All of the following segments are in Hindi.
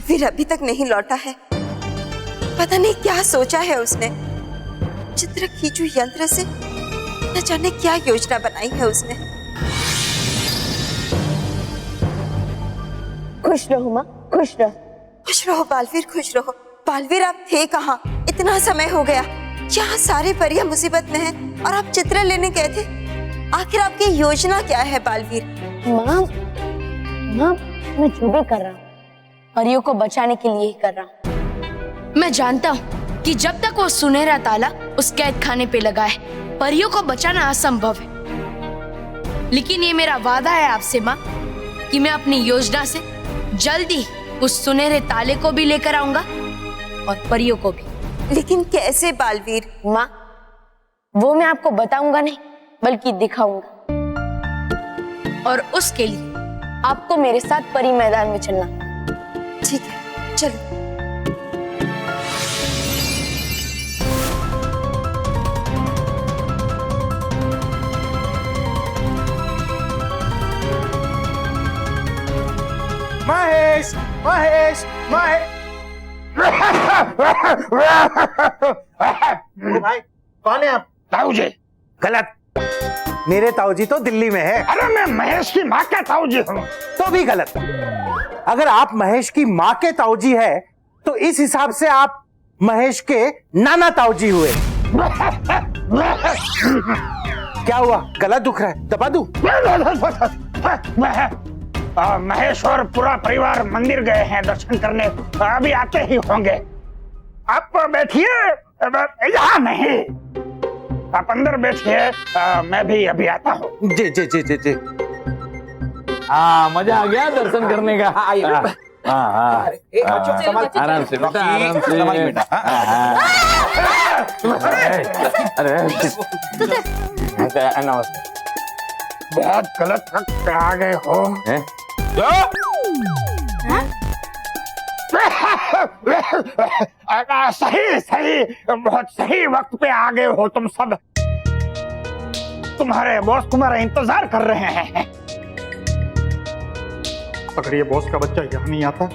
बालवीर अभी तक नहीं लौटा है। पता नहीं क्या सोचा है उसने। चित्र खींचू यंत्र से न जाने क्या योजना बनाई है उसने। खुश रहो माँ, खुश रहो। खुश रहो बालवीर, खुश रहो। बालवीर आप थे कहाँ? इतना समय हो गया। यहाँ सारे परियां मुसीबत में हैं और आप चित्र लेने गए थे। आखिर आपकी योजना क्या है बालवीर? माँ मैं जो भी कर रहा हूँ परियों को बचाने के लिए ही कर रहा हूँ। मैं जानता हूँ कि जब तक वो सुनहरा ताला उस कैद खाने पे लगा है परियों को बचाना असंभव है। लेकिन ये मेरा वादा है आपसे माँ कि मैं अपनी योजना से जल्दी उस सुनहरे ताले को भी लेकर आऊंगा और परियों को भी। लेकिन कैसे बालवीर? माँ वो मैं आपको बताऊंगा नहीं बल्कि दिखाऊंगा। और उसके लिए आपको मेरे साथ परी मैदान में चलना। ठीक है, चलो। महेश, महेश, महेश। भाई कौन है आप? ताऊजी। गलत। मेरे ताऊजी तो दिल्ली में है। अरे मैं महेश की माँ का ताऊजी हूँ। तो भी गलत। अगर आप महेश की माँ के ताऊजी है तो इस हिसाब से आप महेश के नाना ताऊजी हुए। क्या हुआ? गला दुख रहा है? दबा दूं? महेश और पूरा परिवार मंदिर गए हैं दर्शन करने, अभी आते ही होंगे। आप बैठिए। यहाँ नहीं, आप अंदर बैठिए, मैं भी अभी आता हूँ। जी जी जी जी जी। हाँ मजा आ गया दर्शन करने का। हाँ आराम से बेटा, आराम से बेटा। अरे नमस्ते। बहुत गलत वक्त आ गए हो। सही सही, बहुत सही वक्त पे आ गए हो तुम सब। तुम्हारे बॉस तुम्हारा इंतजार कर रहे हैं। अगर ये बॉस का बच्चा यहाँ नहीं आता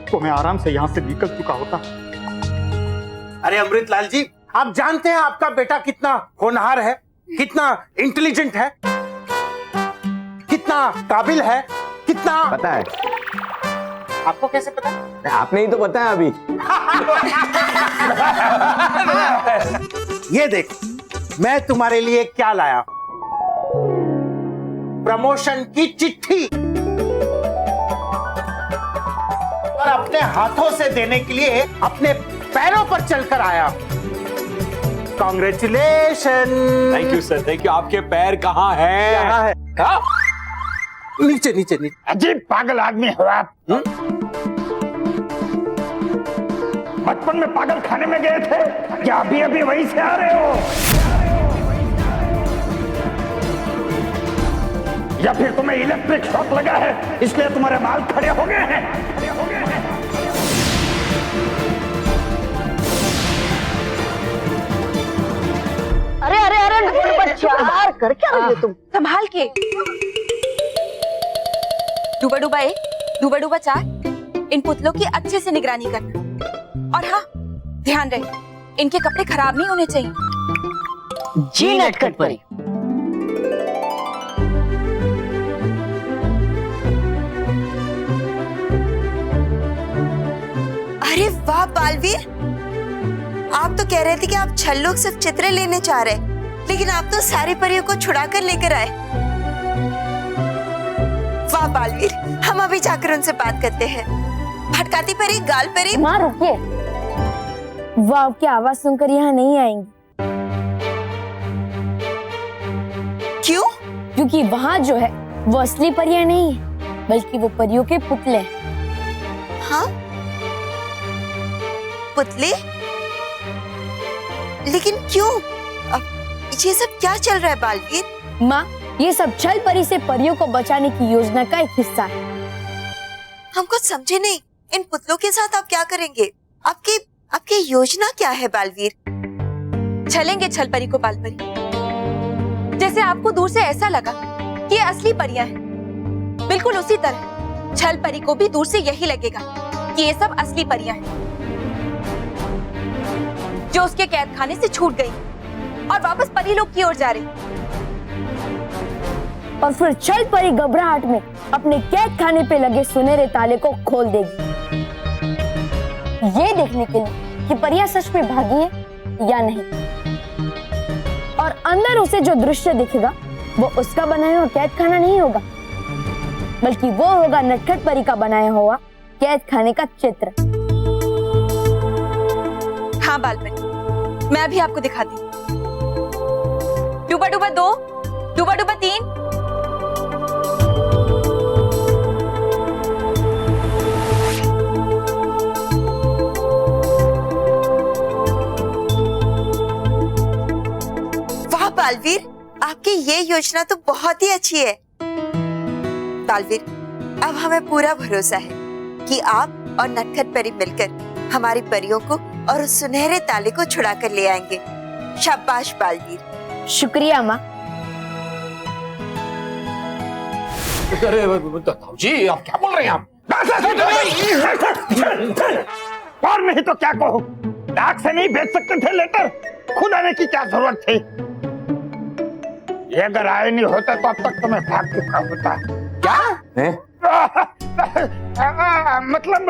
तो मैं आराम से यहाँ से निकल चुका होता। अरे अमृतलाल जी, आप जानते हैं आपका बेटा कितना होनहार है, कितना इंटेलिजेंट है, कितना काबिल है, कितना। पता है? आपको कैसे पता? आपने ही तो बताया अभी। ये देख, मैं तुम्हारे लिए क्या लाया। प्रमोशन की चिट्ठी, और अपने हाथों से देने के लिए अपने पैरों पर चलकर आया। Congratulation. Thank you sir, thank you. आपके पैर कहाँ हैं? यहाँ है। हाँ? नीचे नीचे नीचे। अजीब पागल आदमी हो आप। बचपन में पागल खाने में गए थे क्या? अभी अभी वहीं से आ रहे हो? या फिर तुम्हें इलेक्ट्रिक शॉक लगा है इसलिए तुम्हारे बाल खड़े हो गए हैं? अरे अरे अरे बच्चा कर क्या रही हो तुम? संभाल के। डूबा डूबा 1, डूबा डूबा 4। इन पुतलों की अच्छे से निगरानी करना। और हाँ, ध्यान रहे इनके कपड़े खराब नहीं होने चाहिए। जी नटखट परी। अरे वाह बालवीर, आप तो कह रहे थे कि आप छल्लों सिर्फ चित्र लेने चाह रहे, लेकिन आप तो सारी परियों को छुड़ा कर लेकर आए। वाह बालवीर, हम अभी जाकर उनसे बात करते हैं। भटकाती परी, गाल परी। माँ रुकिए, वो आपकी आवाज सुनकर यहाँ नहीं आएंगी। क्यों? क्योंकि वहाँ जो है वो असली परियां नहीं है बल्कि वो परियों के पुतले हैं। हाँ, पुतले? लेकिन क्यों? ये सब क्या चल रहा है बालवीर? माँ, ये सब छल परी से परियों को बचाने की योजना का एक हिस्सा है। हम कुछ समझे नहीं। इन पुतलों के साथ आप क्या करेंगे? आपकी योजना क्या है बालवीर? छलेंगे छल परी को बाल परी। जैसे आपको दूर से ऐसा लगा कि ये असली परियां हैं, बिल्कुल उसी तरह छल परी को भी दूर से यही लगेगा कि ये सब असली परियां हैं जो उसके कैद खाने से छूट गई और वापस परी लोग की ओर जा रही। और फिर छल परी घबराहट में अपने कैद खाने पे लगे सुनहरे ताले को खोल देगी, ये देखने के लिए कि परियां सच में भागी है या नहीं। और अंदर उसे जो दृश्य दिखेगा वो उसका बनाया हुआ कैद खाना नहीं होगा, बल्कि वो होगा नटखट परी का बनाया हुआ कैद खाने का चित्र। हाँ बालपरी, मैं अभी आपको दिखाती हूँ। डूबा डूबा 2, डूबा डूबा 3। वाह बालवीर, आपकी ये योजना तो बहुत ही अच्छी है। बालवीर, अब हमें पूरा भरोसा है कि आप और नटखट परी मिलकर हमारी परियों को और उस सुनहरे ताले को छुड़ा कर ले आएंगे। शाबाश बालवीर। शुक्रिया माँ। अरे जी, आप क्या बोल रहे हैं आप? और नहीं तो क्या कहूँ, डाक से नहीं भेज सकते थे लेटर, खुद आने की क्या जरूरत थी? ये अगर आए नहीं होता तो अब तक तुम्हें भाग चुका होता। क्या? मतलब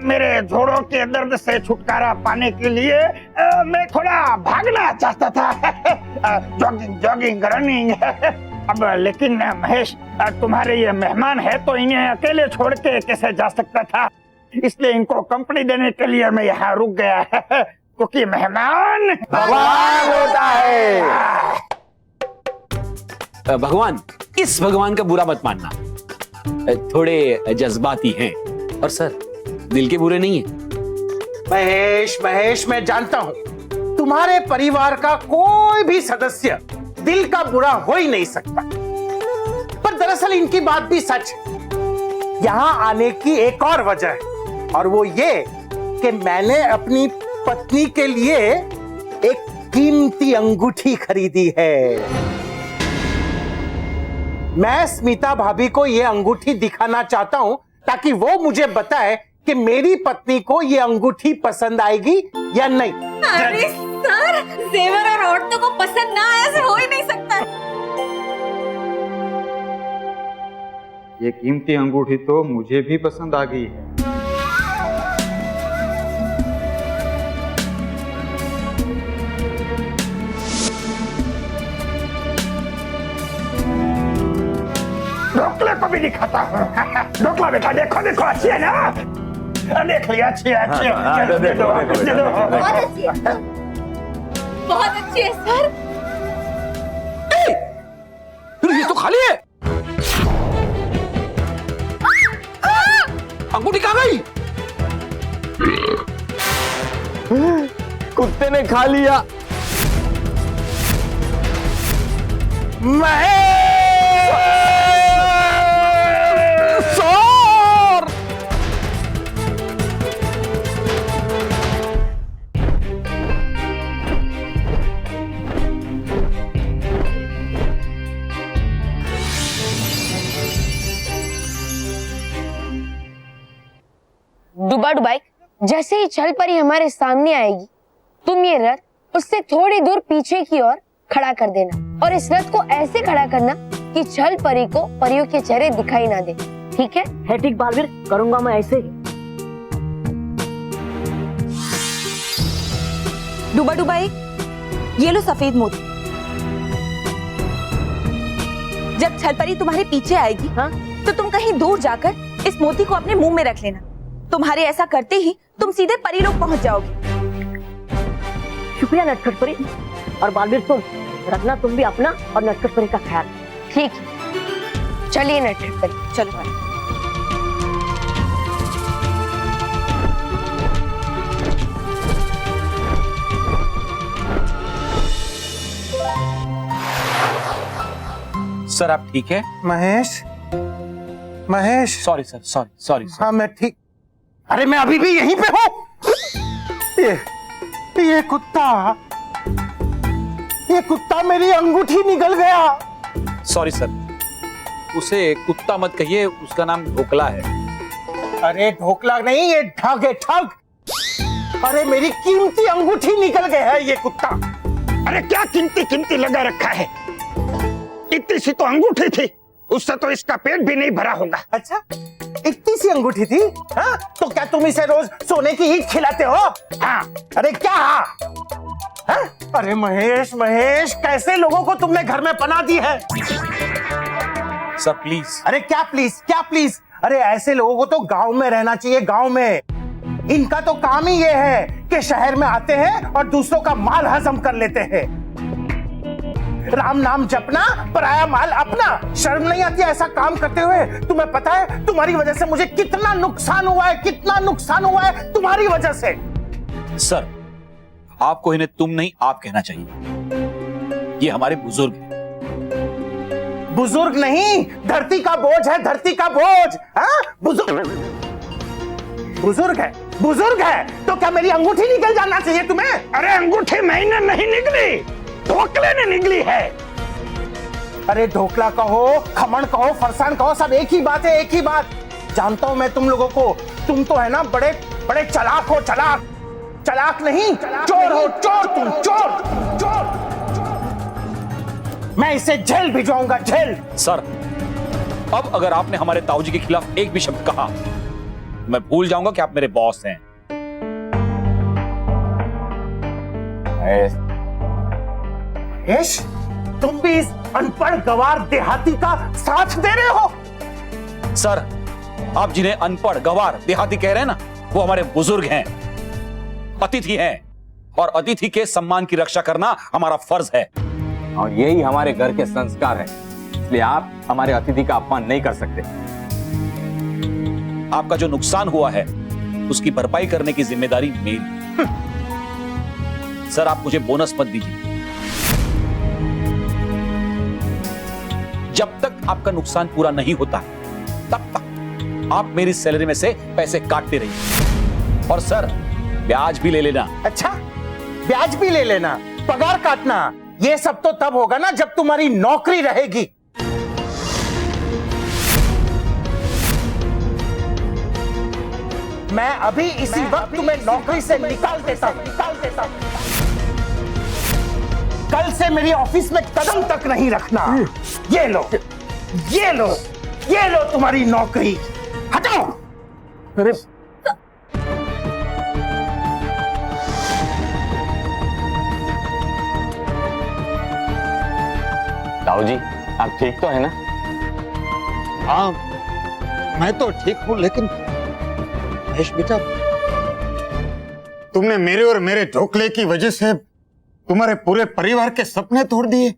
मेरे जोड़ों के दर्द से छुटकारा पाने के लिए मैं थोड़ा भागना चाहता था। Jogging running. अब लेकिन महेश, तुम्हारे ये मेहमान है तो इन्हें अकेले छोड़ के कैसे जा सकता था, इसलिए इनको कंपनी देने के लिए मैं यहाँ रुक गया क्योंकि मेहमान भगवान होता है। भगवान, इस भगवान का बुरा मत मानना, थोड़े जज्बाती हैं और सर दिल के बुरे नहीं है। महेश, मैं जानता हूं तुम्हारे परिवार का कोई भी सदस्य दिल का बुरा हो ही नहीं सकता, पर दरअसल इनकी बात भी सच है। यहां आने की एक और वजह है, और वो ये कि मैंने अपनी पत्नी के लिए एक कीमती अंगूठी खरीदी है। मैं स्मिता भाभी को ये अंगूठी दिखाना चाहता हूं ताकि वो मुझे बताए कि मेरी पत्नी को ये अंगूठी पसंद आएगी या नहीं। अरे सर, जेवर और औरतों को पसंद ना आया से हो ही नहीं सकता। ये कीमती अंगूठी तो मुझे भी पसंद आ गई है। ढोकले को भी दिखाता हूँ। ढोकला बेटा, देखो देखो, अच्छी है ना? देख लिया, अच्छी है, अच्छी है। दे दो, दे दो। बहुत अच्छी है, बहुत अच्छी है सर। ये तो खाली है। अंगूठी कहाँ गई? कुत्ते ने खा लिया। डुबा डुबाई, जैसे ही छल परी हमारे सामने आएगी, तुम ये रथ उससे थोड़ी दूर पीछे की ओर खड़ा कर देना, और इस रथ को ऐसे खड़ा करना कि छल परी को परियों के चेहरे दिखाई ना दे। ठीक है ठीक बालवीर, करूंगा मैं ऐसे ही। डुबा डुबाई, ये लो सफेद मोती। जब छल परी तुम्हारे पीछे आएगी, हाँ, तो तुम कहीं दूर जाकर इस मोती को अपने मुंह में रख लेना। तुम्हारे ऐसा करते ही तुम सीधे परी लोग पहुंच जाओगे। शुक्रिया नटखट परी। और बालवीर सुन, रखना तुम भी अपना और नटखट परी का ख्याल। ठीक, चलिए नटखट परी, चलो भाई। सर आप ठीक है? Mahesh, sorry sir, sorry. हाँ मैं ठीक। अरे मैं अभी भी यहीं पे हूँ। ये कुत्ता मेरी अंगूठी निगल गया। सॉरी सर, उसे कुत्ता मत कहिए, उसका नाम ढोकला है। अरे ढोकला नहीं, ये ठग है, ठग। अरे मेरी कीमती अंगूठी निकल गया है ये कुत्ता। अरे क्या कीमती कीमती लगा रखा है, इतनी सी तो अंगूठी थी, उससे तो इसका पेट भी नहीं भरा होगा। अच्छा, इतनी सी अंगूठी थी? हाँ? तो क्या तुम इसे रोज सोने की ईंट खिलाते हो? हाँ। अरे क्या हाँ? हाँ? अरे महेश, महेश, कैसे लोगों को तुमने घर में पनाह दी है? Sir please. अरे क्या प्लीज, क्या प्लीज? अरे ऐसे लोगों को तो गांव में रहना चाहिए, गांव में। इनका तो काम ही ये है कि शहर में आते हैं और दूसरों का माल हजम कर लेते हैं। राम नाम जपना, पराया माल अपना। शर्म नहीं आती ऐसा काम करते हुए? तुम्हें पता है तुम्हारी वजह से मुझे कितना नुकसान हुआ है, कितना नुकसान हुआ है तुम्हारी वजह से। सर आपको इन्हें तुम नहीं आप कहना चाहिए, ये हमारे बुजुर्ग हैं। बुजुर्ग नहीं, धरती का बोझ है, धरती का बोझ। हाँ? बुजुर्ग, बुजुर्ग है, बुजुर्ग है तो क्या मेरी अंगूठी निकल जाना चाहिए तुम्हें? अरे अंगूठी मैंने नहीं निकली, ढोकले ने निकली है। अरे ढोकला कहो, खमण कहो, फरसान कहो, सब एक ही बात है, एक ही बात। जानता हूं मैं तुम लोगों को, तुम तो है ना बड़े बड़े चालाक हो, चालाक। चालाक नहीं, चोर हो, चोर तुम, चोर, चोर। मैं इसे जेल भिजवाऊंगा, जेल। सर अब अगर आपने हमारे ताऊजी के खिलाफ एक भी शब्द कहा, मैं भूल जाऊंगा कि आप मेरे बॉस हैं। महेश, तुम भी इस अनपढ़ गवार देहाती का साथ दे रहे हो? सर आप जिन्हें अनपढ़ गवार देहाती कह रहे हैं ना, वो हमारे बुजुर्ग हैं, अतिथि हैं, और अतिथि के सम्मान की रक्षा करना हमारा फर्ज है। और यही हमारे घर के संस्कार है, इसलिए आप हमारे अतिथि का अपमान नहीं कर सकते। आपका जो नुकसान हुआ है उसकी भरपाई करने की जिम्मेदारी मेरी। सर आप मुझे बोनस मत दीजिए, जब तक आपका नुकसान पूरा नहीं होता तब तक आप मेरी सैलरी में से पैसे काटते रहिए, और सर ब्याज भी ले लेना। अच्छा, ब्याज भी ले लेना, पगार काटना, ये सब तो तब होगा ना जब तुम्हारी नौकरी रहेगी। मैं अभी इसी वक्त तुम्हें नौकरी से निकाल देता हूं, निकाल देता हूं। कल से मेरी ऑफिस में कदम तक नहीं रखना। ये लो, ये लो, ये लो तुम्हारी नौकरी, हटाओ। अरे ताऊ जी आप ठीक तो है ना? हाँ मैं तो ठीक हूँ, लेकिन महेश बेटा, तुमने मेरे और मेरे ढोकले की वजह से तुम्हारे पूरे परिवार के सपने तोड़ दिए।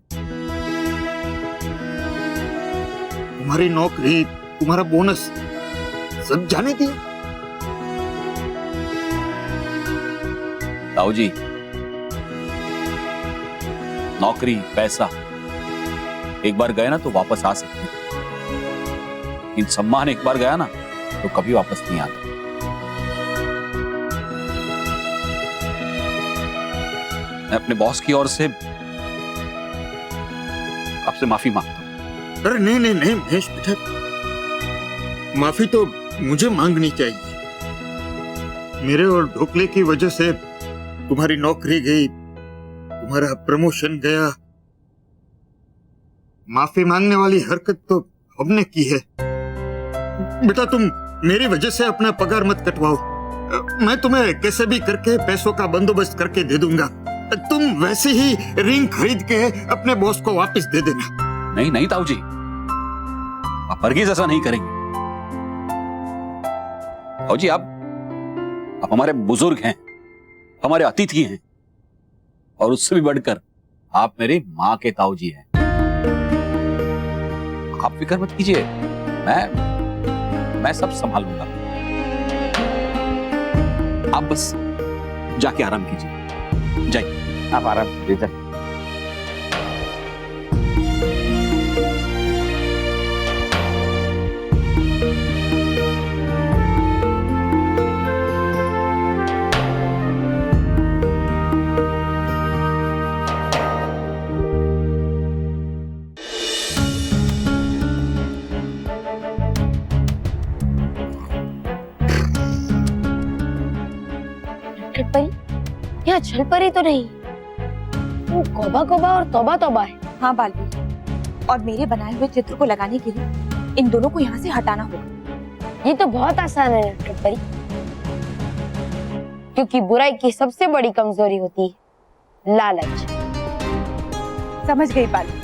तुम्हारी नौकरी, तुम्हारा बोनस सब जाने दिए। ताऊ जी नौकरी पैसा एक बार गए ना तो वापस आ सकते हैं, लेकिन सम्मान एक बार गया ना तो कभी वापस नहीं आता। मैं अपने बॉस की ओर से आपसे माफी मांगता हूं। अरे नहीं नहीं नहीं महेश बेटा, माफी तो मुझे मांगनी चाहिए। मेरे और ढोकले की वजह से तुम्हारी नौकरी गई, तुम्हारा प्रमोशन गया। माफी मांगने वाली हरकत तो हमने की है। बेटा तुम मेरी वजह से अपना पगार मत कटवाओ, मैं तुम्हें कैसे भी करके पैसों का बंदोबस्त करके दे दूंगा। तुम वैसे ही रिंग खरीद के अपने बॉस को वापस दे देना। नहीं नहीं ताऊ जी, आप हरगिज ऐसा नहीं करेंगे। ताऊ जी आप हमारे बुजुर्ग हैं, हमारे अतिथि हैं, और उससे भी बढ़कर आप मेरी माँ के ताऊ जी हैं। आप फिक्र मत कीजिए, मैं सब संभाल लूंगा। आप बस जाके आराम कीजिए, जाइए। आप आराम कीजिए। नटखट परी, यहाँ छल परी तो नहीं, गोबा गोबा और तौबा तौबा है। हाँ बालवीर, और मेरे बनाए हुए चित्र को लगाने के लिए इन दोनों को यहाँ से हटाना होगा। ये तो बहुत आसान है नटखट परी, क्योंकि बुराई की सबसे बड़ी कमजोरी होती है लालच। समझ गई बालवीर।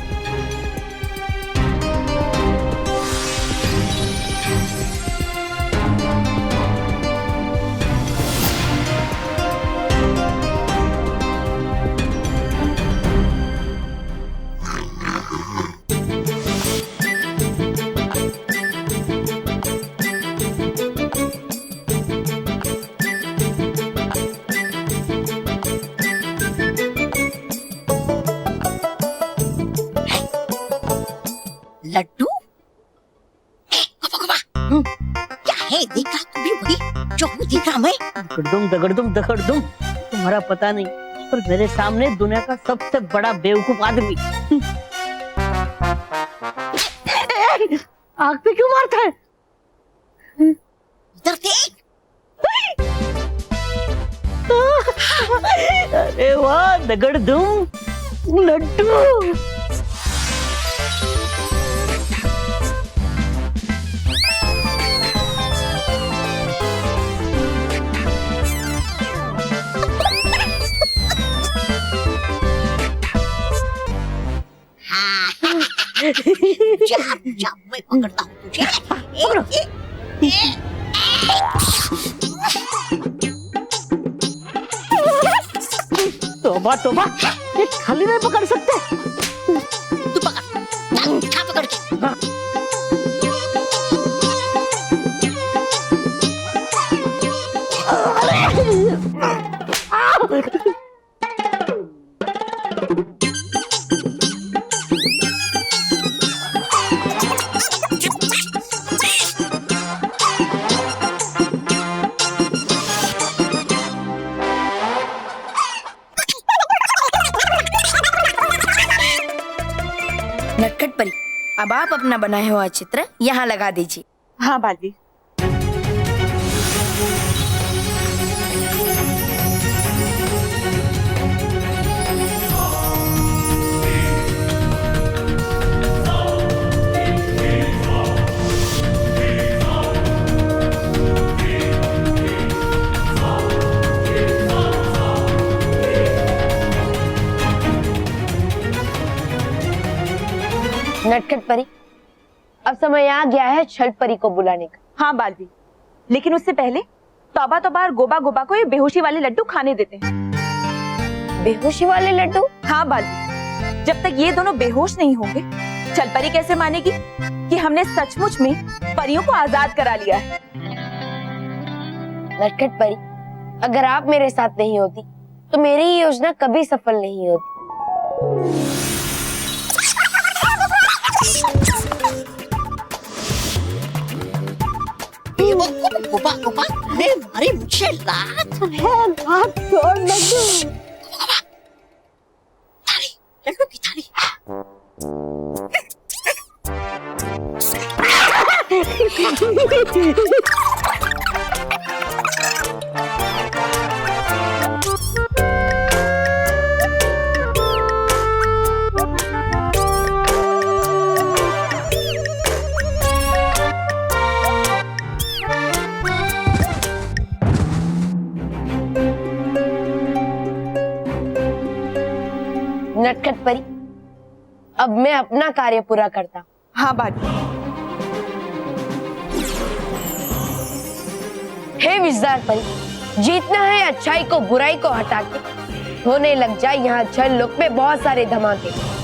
लड्डू क्या है? देख रहा तू भी वही जो देख रहा मैं। दगड़दुम दगड़दुम, तुम्हारा पता नहीं, पर मेरे सामने दुनिया का सबसे बड़ा बेवकूफ आदमी। आग पे क्यों मारता है? इधर देख। अरे वाह दगड़दुम, लड्डू। जा मैं पकड़ता हूँ तुझे। तौबा तौबा, ये खाली नहीं पकड़ सकते। तू पकड़, जा पकड़ के। नटखट परी, अब आप अपना बनाया हुआ चित्र यहाँ लगा दीजिए। हाँ बालवीर। नटखट परी, अब समय आ गया है छल परी को बुलाने का। हाँ बालवीर, लेकिन उससे पहले तौबा तौबा और गोबा गोबा को ये बेहोशी वाले लड्डू खाने देते हैं। बेहोशी वाले लड्डू? हाँ बालवीर, जब तक ये दोनों बेहोश नहीं होंगे, छल परी कैसे मानेगी कि हमने सचमुच में परियों को आजाद करा लिया है। नटखट परी, अगर आप मेरे साथ नहीं होती तो मेरी ये योजना कभी सफल नहीं होती। गोबा गोबा, मैं मारे मुझे लात छोड़ लड्डू। थाली, लड्डू की थाली। नटखट परी, अब मैं अपना कार्य पूरा करता। हाँ बालवीर। हे विजदार परी, जीतना है अच्छाई को बुराई को हटा के होने लग जाए यहाँ छल लोक में बहुत सारे धमाके।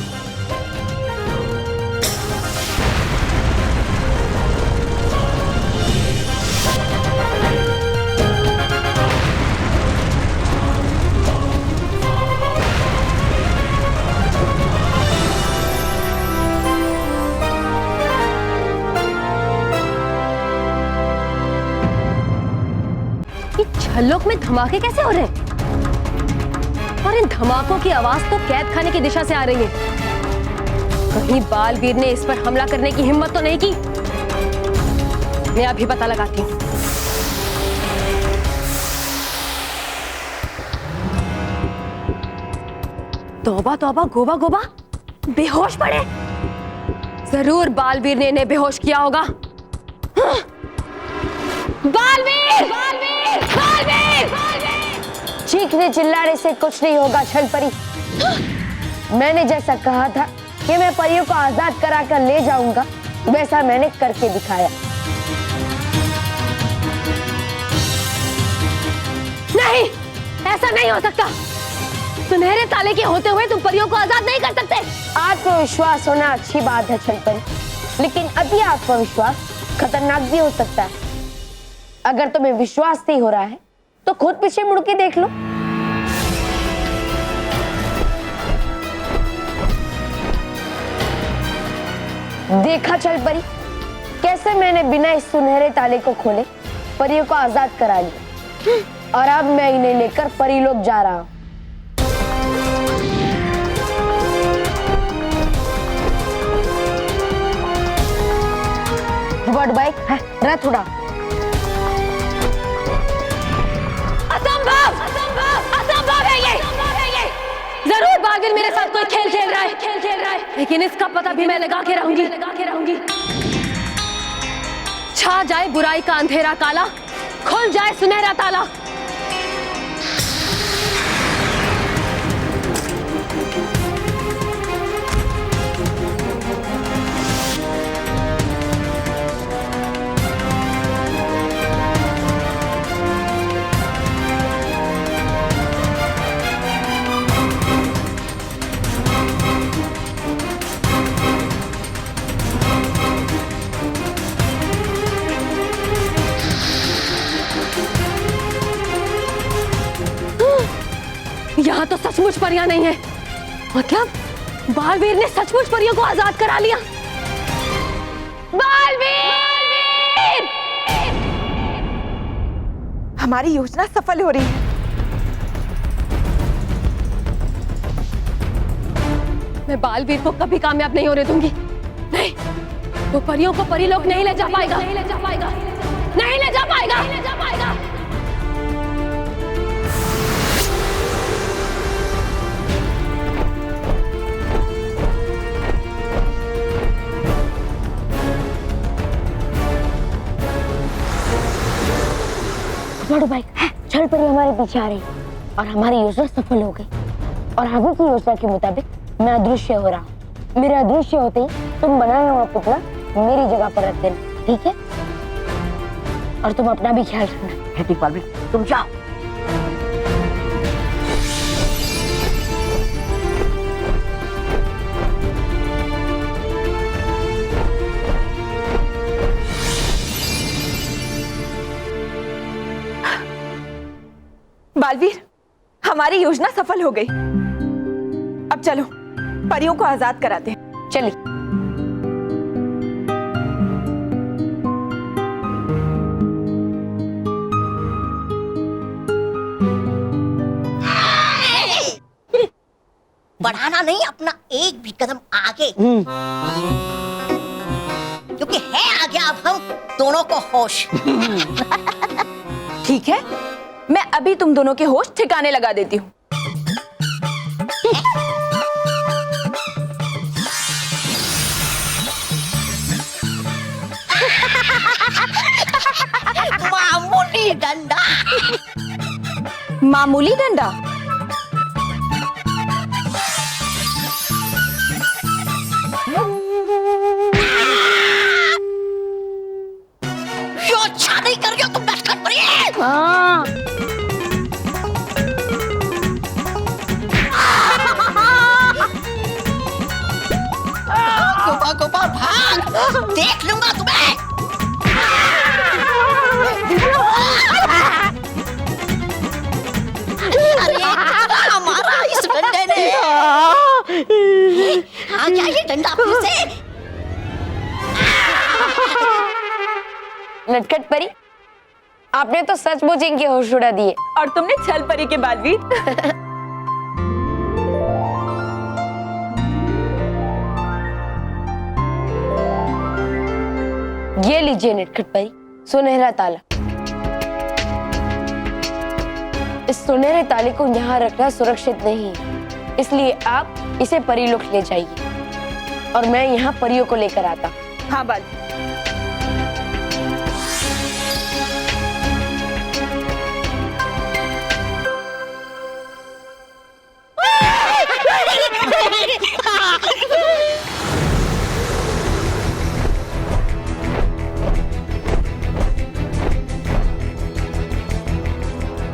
छल्लोक में धमाके कैसे हो रहे हैं? और इन धमाकों की आवाज तो कैद खाने की दिशा से आ रही है। कहीं बालवीर ने इस पर हमला करने की हिम्मत तो नहीं की? मैं अभी पता लगाती हूँ। तौबा तौबा, गोबा गोबा, बेहोश पड़े। जरूर बालवीर ने इन्हें बेहोश किया होगा। बालवीर! बालवीर! बालवीर! बालवीर! चीखने चिल्लाने से कुछ नहीं होगा छल परी। मैंने जैसा कहा था कि मैं परियों को आजाद करा कर ले जाऊंगा, वैसा मैंने करके दिखाया। नहीं, ऐसा नहीं हो सकता। सुनहरे ताले के होते हुए तुम परियों को आजाद नहीं कर सकते। आत्मविश्वास होना अच्छी बात है छल परी, लेकिन अति आत्मविश्वास खतरनाक भी हो सकता है। अगर तुम्हें विश्वास नहीं हो रहा है तो खुद पीछे मुड़ के देख लो। देखा छल परी, कैसे मैंने बिना इस सुनहरे ताले को खोले परियों को आजाद करा लिया, और अब मैं इन्हें लेकर परी लोग जा रहा हूं। बाइक रथ उड़ा। असंभव! असंभव है ये! जरूर बालवीर मेरे साथ कोई खेल खेल रहा है, लेकिन इसका पता भी मैं लगा के रहूंगी। छा जाए बुराई का अंधेरा काला, खुल जाए सुनहरा ताला। यहाँ तो सचमुच परियां नहीं है। मतलब बालवीर ने सचमुच परियों को आजाद करा लिया। बालवीर! हमारी योजना सफल हो रही है। मैं बालवीर को कभी कामयाब नहीं होने दूंगी। नहीं, वो परियों को परी लोग नहीं ले जा पाएगा। नहीं ले जा पाएगा। भाई छल परी हमारे पीछे आ रही और हमारी योजना सफल हो गई, और आगे की योजना के मुताबिक मैं अदृश्य हो रहा हूँ। मेरे अदृश्य होते ही तुम बनाए हुआ पुतला मेरी जगह पर रख देना, ठीक है? और तुम अपना भी ख्याल रखना। ठीक बालवीर, तुम जाओ। बालवीर, हमारी योजना सफल हो गई। अब चलो परियों को आजाद कराते हैं। चलिए। बढ़ाना नहीं अपना एक भी कदम आगे, क्योंकि है आगे अब हम दोनों को होश। ठीक है, मैं अभी तुम दोनों के होश ठिकाने लगा देती हूँ। मामूली डंडा। मामूली डंडा? जो अच्छा नहीं कर रही हो तुम नटखट परी। हाँ। गोपा भाग, देख लूंगा तुम्हें। अरे हमारा इस डंडे ने आ गया ये डंडा फिर से। नटखट परी, आपने तो सचमुच इनके होश उड़ा दिए। और तुमने छल परी के बालवीर। ये लीजिए नटखट परी, सुनहरा ताला। इस सुनहरे ताले को यहाँ रखना सुरक्षित नहीं है, इसलिए आप इसे परीलोक ले जाइए और मैं यहाँ परियों को लेकर आता। हाँ बालवीर।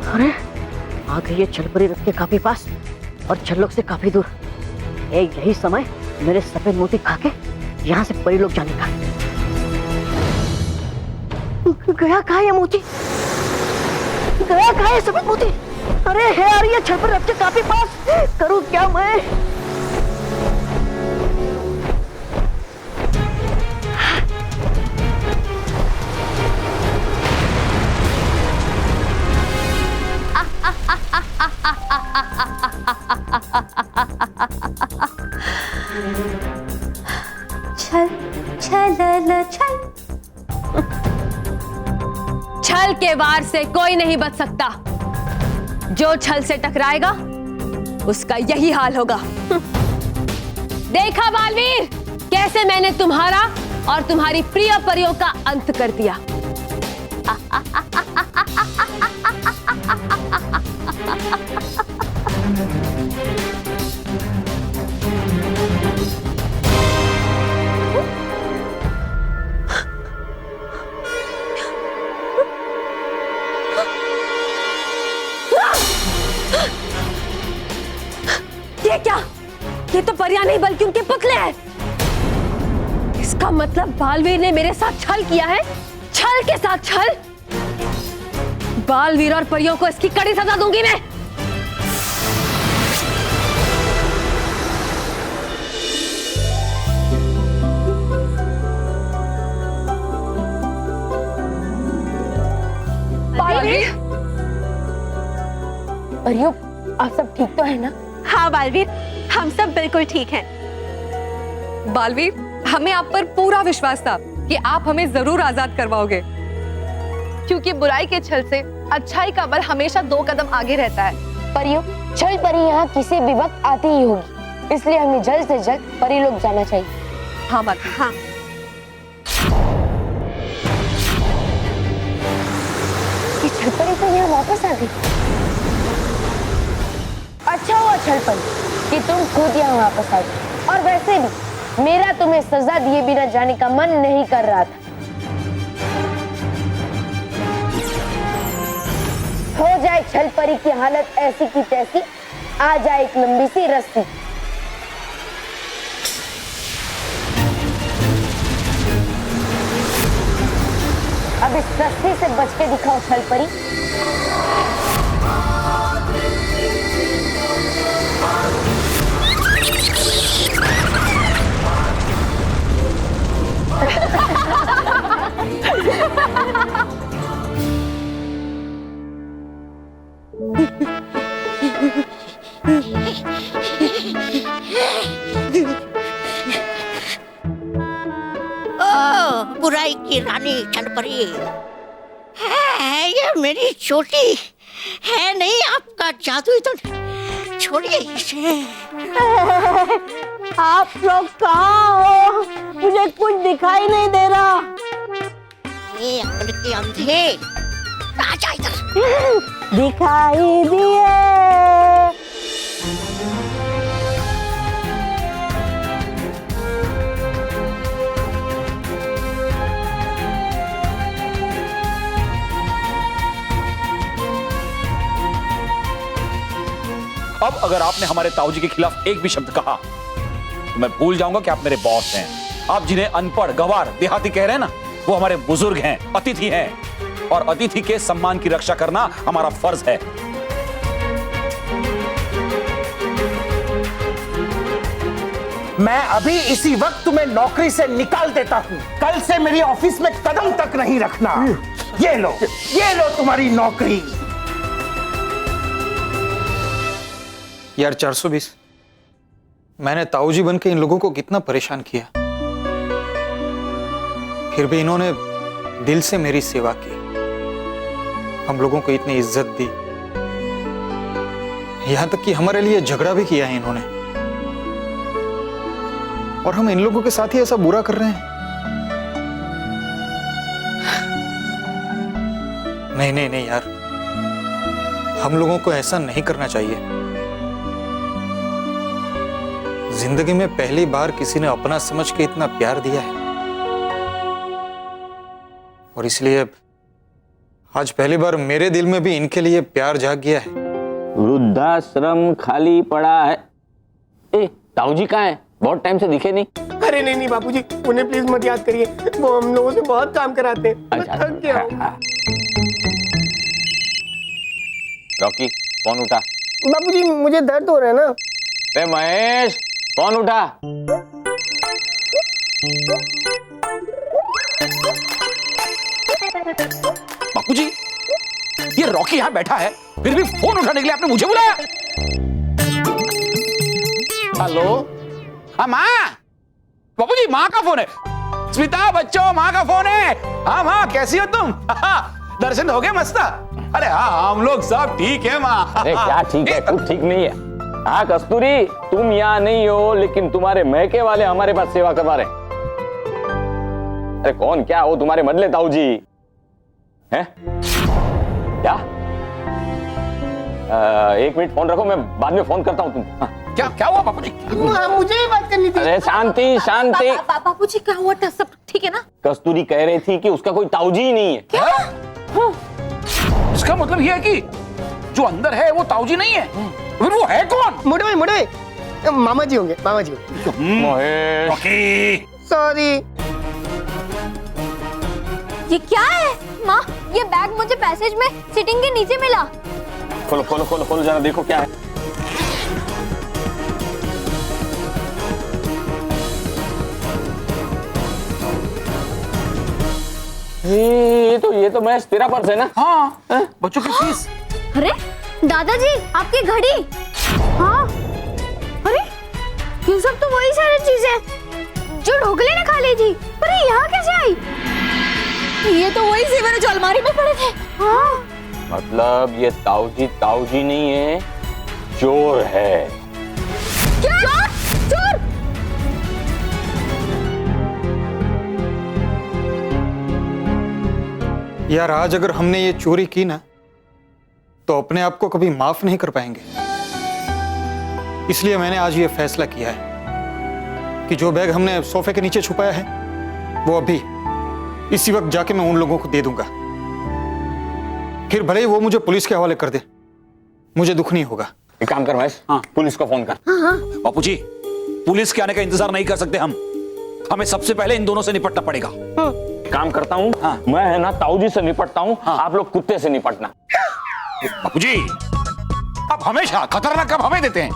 अरे आ गई है छलपरी रथ के काफी पास और छल्लोक से काफी दूर। यही समय मेरे सफेद मोती खा के यहाँ से परीलोक जाने का। गया कहाँ है मोती? गया कहाँ है सफेद मोती? अरे है आ रही है छलपरी रथ के काफी पास। करूँ क्या मैं? छल के वार से कोई नहीं बच सकता। जो छल से टकराएगा उसका यही हाल होगा। देखा बालवीर, कैसे मैंने तुम्हारा और तुम्हारी प्रिय परियों का अंत कर दिया। ये क्या? ये तो परियां नहीं बल्कि उनके पुतले हैं। इसका मतलब बालवीर ने मेरे साथ छल किया है। छल के साथ छल। बालवीर और परियों को इसकी कड़ी सजा दूंगी मैं। बालवीर, परियों, आप सब ठीक तो है ना? हाँ बालवीर, हम सब बिल्कुल ठीक हैं। बालवीर, हमें आप पर पूरा विश्वास था कि आप हमें जरूर आजाद करवाओगे, क्योंकि बुराई के छल से अच्छाई का बल हमेशा 2 कदम आगे रहता है। परियों, छल परी यहाँ किसी भी वक्त आती ही होगी, इसलिए हमें जल्द से जल्द परीलोक जाना चाहिए। हाँ बालवीर। हाँ। ये छल परी तो यहाँ वापस आ गई। अच्छा हुआ छल परी कि तुम खुद यहाँ वापस आ गई। और वैसे भी मेरा तुम्हें सजा दिए बिना जाने का मन नहीं कर रहा था। हो जाए छल परी की हालत ऐसी की तैसी, आ जाए एक लंबी सी रस्सी। अब इस रस्सी से बच के दिखाओ छल परी। बुराई की रानी छलपरी है ये मेरी चोटी है नहीं आपका जादू, तो छोड़िए इसे। आप लोग कहाँ हो? मुझे कुछ दिखाई नहीं दे रहा। ये अकल के अंधे, आजा इधर। दिखाई दिए। अब अगर आपने हमारे ताऊजी के खिलाफ एक भी शब्द कहा तो मैं भूल जाऊंगा कि आप मेरे बॉस हैं। आप जिन्हें अनपढ़, गवार, देहाती कह रहे हैं ना, वो हमारे बुजुर्ग हैं, अतिथि हैं, और अतिथि के सम्मान की रक्षा करना हमारा फर्ज है। मैं अभी इसी वक्त तुम्हें नौकरी से निकाल देता हूँ। कल से मेरी ऑफिस में कदम तक नहीं रखना। ये लो तुम्हारी नौकरी। यार 420, मैंने ताऊजी बन के इन लोगों को कितना परेशान किया, फिर भी इन्होंने दिल से मेरी सेवा की, हम लोगों को इतनी इज्जत दी। यहां तक कि हमारे लिए झगड़ा भी किया है इन्होंने, और हम इन लोगों के साथ ही ऐसा बुरा कर रहे हैं। नहीं नहीं नहीं यार, हम लोगों को ऐसा नहीं करना चाहिए। जिंदगी में पहली बार किसी ने अपना समझ के इतना प्यार दिया है, और इसलिए आज पहली बार मेरे दिल में भी इनके लिए प्यार जाग गया है। वृद्धाश्रम खाली पड़ा है। ए, ताऊ जी कहाँ है? बहुत टाइम से दिखे नहीं। अरे नहीं नहीं बापूजी, उन्हें प्लीज मत याद करिए, वो हम लोगों से बहुत काम कराते हैं। मैं थक गया हूं। रॉकी, फोन उठा। बापूजी मुझे दर्द हो रहा है ना। ए महेश, फोन उठा। बापूजी, ये रॉकी यहाँ बैठा है, फिर भी फोन उठाने के लिए आपने मुझे बुलाया? हेलो, हाँ माँ। बापूजी, माँ का फोन है। स्मिता बच्चों, माँ का फोन है। हाँ माँ, कैसी हो तुम? दर्शन हो गए मस्त? अरे हाँ, हम लोग सब ठीक है माँ। अरे क्या ठीक है, कुछ ठीक नहीं है। हाँ कस्तूरी, तुम यहाँ नहीं हो, लेकिन तुम्हारे महके वाले हमारे पास सेवा करवा रहे। अरे कौन क्या हो तुम्हारे बदले ताऊ जी? हैं? क्या? एक मिनट फोन रखो, मैं बाद में फोन करता हूँ तुम। हाँ। क्या क्या हुआ बापूजी? मुझे ही बात करनी थी। अरे शांति शांति। बापूजी क्या हुआ था? सब ठीक है ना? कस्तूरी कह रही थी कि उसका कोई ताऊजी ही नहीं है। क्या? इसका मतलब ये है कि जो अंदर है वो ताऊजी नहीं है, फिर वो है कौन? मोटे भाई, मोटे मामा जी होंगे, मामा जी। महेश, सॉरी। ये क्या है माँ? ये बैग मुझे पैसेज में सिटिंग के नीचे मिला। खोलो खोलो खोलो खोलो, जरा देखो क्या है। ये तो महेश तेरा पर्स है ना? हाँ, बच्चों की फीस। अरे दादाजी, आपकी घड़ी। हाँ, अरे ये सब तो वही सारी चीजें जो ढोकले ने खा ली थी। अरे यहाँ कैसे आई? ये तो वही जेवर जो अलमारी में पड़े थे। हाँ, मतलब ये ताऊजी नहीं है, चोर है। क्या? चोर? यार आज अगर हमने ये चोरी की ना, तो अपने आप को कभी माफ नहीं कर पाएंगे। इसलिए मैंने आज ये फैसला किया है कि जो बैग हमने सोफे के नीचे छुपाया है, वो अभी इसी वक्त जाके मैं उन लोगों को दे दूंगा। फिर भले ही वो मुझे पुलिस के हवाले कर दे, मुझे दुख नहीं होगा। एक काम कर महेश, हाँ, पुलिस को फोन कर। बापूजी, पुलिस के आने का इंतजार नहीं कर सकते हम। हमें सबसे पहले इन दोनों से निपटना पड़ेगा। काम करता हूँ, हाँ। मैं है ना ताऊजी से निपटता हूँ, हाँ। आप लोग कुत्ते से निपटना। बापूजी, अब हमेशा खतरनाक कब हमें देते हैं?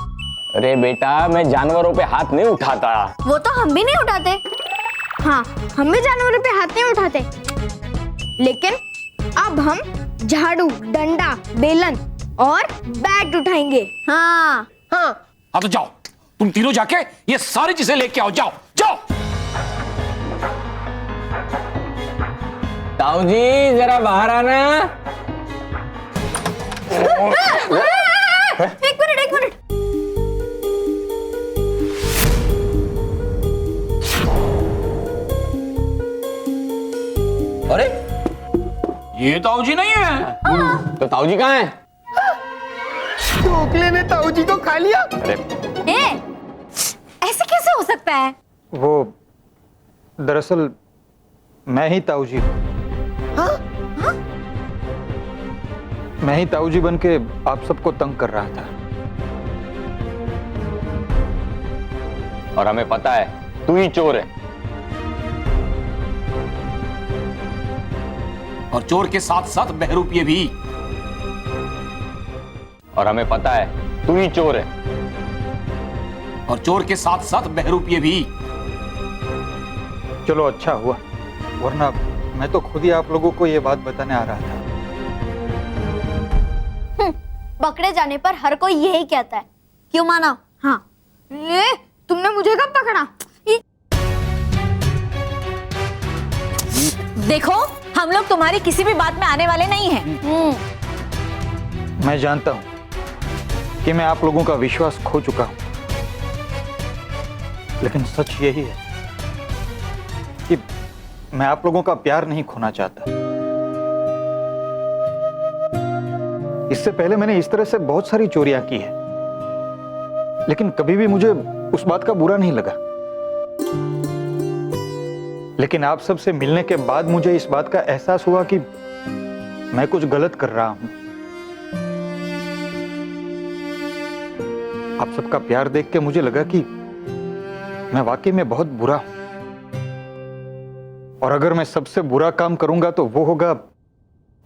अरे बेटा, मैं जानवरों पे हाथ नहीं उठाता। वो तो हम भी नहीं उठाते। हाँ, हम भी जानवरों पे हाथ नहीं उठाते, लेकिन अब हम झाड़ू, डंडा, बेलन और बैट उठाएंगे। हाँ हाँ हाँ, तो जाओ, तुम तीनों जाके ये सारी चीजें लेके आओ। जाओ जाओ। ताऊजी जरा बाहर आना। एक मिनट। अरे ये ताऊजी नहीं है। तो ताऊजी कहाँ है? ढोकले ने ताऊजी को खा लिया। अरे ऐसे कैसे हो सकता है? वो दरअसल मैं ही ताऊजी हूँ। मैं ही ताऊजी बन के आप सबको तंग कर रहा था। और हमें पता है तू ही चोर है। और चोर के साथ साथ बहरूपिये भी। और हमें पता है तू ही चोर है। और चोर के साथ साथ बहरूपिये भी। चलो अच्छा हुआ, वरना मैं तो खुद ही आप लोगों को ये बात बताने आ रहा था। पकड़े जाने पर हर कोई यही कहता है, क्यों माना? हाँ। तुमने मुझे कब पकड़ा? देखो, हम लोग तुम्हारी किसी भी बात में आने वाले नहीं हैं। मैं जानता हूं, कि मैं आप लोगों का विश्वास खो चुका हूं, लेकिन सच यही है कि मैं आप लोगों का प्यार नहीं खोना चाहता। इससे पहले मैंने इस तरह से बहुत सारी चोरियां की है, लेकिन कभी भी मुझे उस बात का बुरा नहीं लगा। लेकिन आप सबसे मिलने के बाद मुझे इस बात का एहसास हुआ कि मैं कुछ गलत कर रहा हूं। आप सबका प्यार देख के मुझे लगा कि मैं वाकई में बहुत बुरा हूं, और अगर मैं सबसे बुरा काम करूंगा तो वो होगा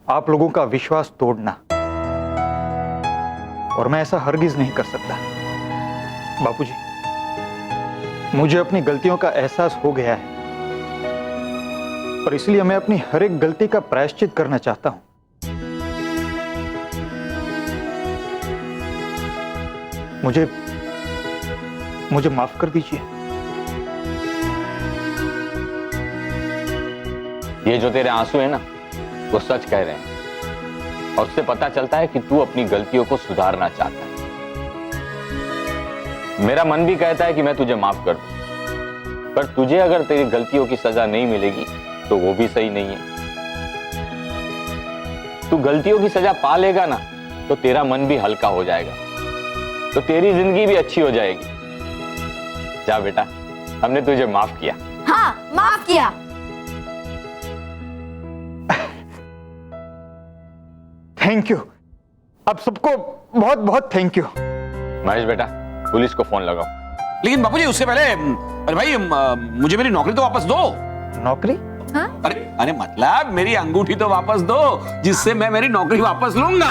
आप लोगों का विश्वास तोड़ना, और मैं ऐसा हरगिज नहीं कर सकता। बापूजी, मुझे अपनी गलतियों का एहसास हो गया है, और इसलिए मैं अपनी हर एक गलती का प्रायश्चित करना चाहता हूं। मुझे माफ कर दीजिए। ये जो तेरे आंसू है ना, वो सच कह रहे हैं, और उससे पता चलता है कि तू अपनी गलतियों को सुधारना चाहता है। मेरा मन भी कहता है कि मैं तुझे माफ कर दूं, पर तुझे अगर तेरी गलतियों की सजा नहीं मिलेगी तो वो भी सही नहीं है। तू गलतियों की सजा पा लेगा ना, तो तेरा मन भी हल्का हो जाएगा, तो तेरी जिंदगी भी अच्छी हो जाएगी। जा बेटा, हमने तुझे माफ किया। हाँ, माफ किया। थैंक यू, आप सबको बहुत बहुत थैंक यू। महेश बेटा, पुलिस को फोन लगाओ। लेकिन बापूजी, उससे पहले अरे भाई, मुझे मेरी नौकरी तो वापस दो। नौकरी? हाँ? अरे मतलब मेरी अंगूठी तो वापस दो, जिससे मैं मेरी नौकरी वापस लूंगा।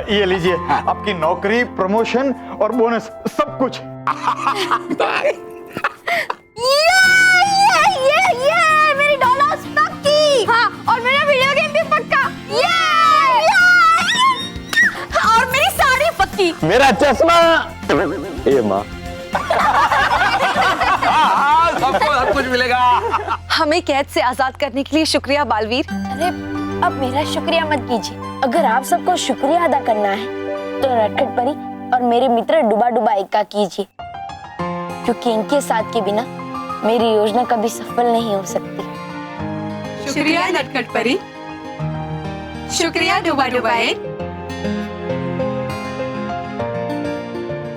ये लीजिए, आपकी नौकरी, प्रमोशन और बोनस, सब कुछ। ये मेरी डॉलर्स पक्की। हाँ, और मेरा वीडियो गेम भी पक्का। और मेरी साड़ी पक्की। मेरा चश्मा। ये माँ, सबको सब कुछ मिलेगा। हमें कैद से आजाद करने के लिए शुक्रिया बालवीर। अरे अब मेरा शुक्रिया मत कीजिए। अगर आप सबको शुक्रिया अदा करना है तो नटखट परी और मेरे मित्र डुबा डुबा एक का कीजिए, क्योंकि इनके साथ के बिना मेरी योजना कभी सफल नहीं हो सकती। शुक्रिया नटखट परी, शुक्रिया डुबा डुबा एक।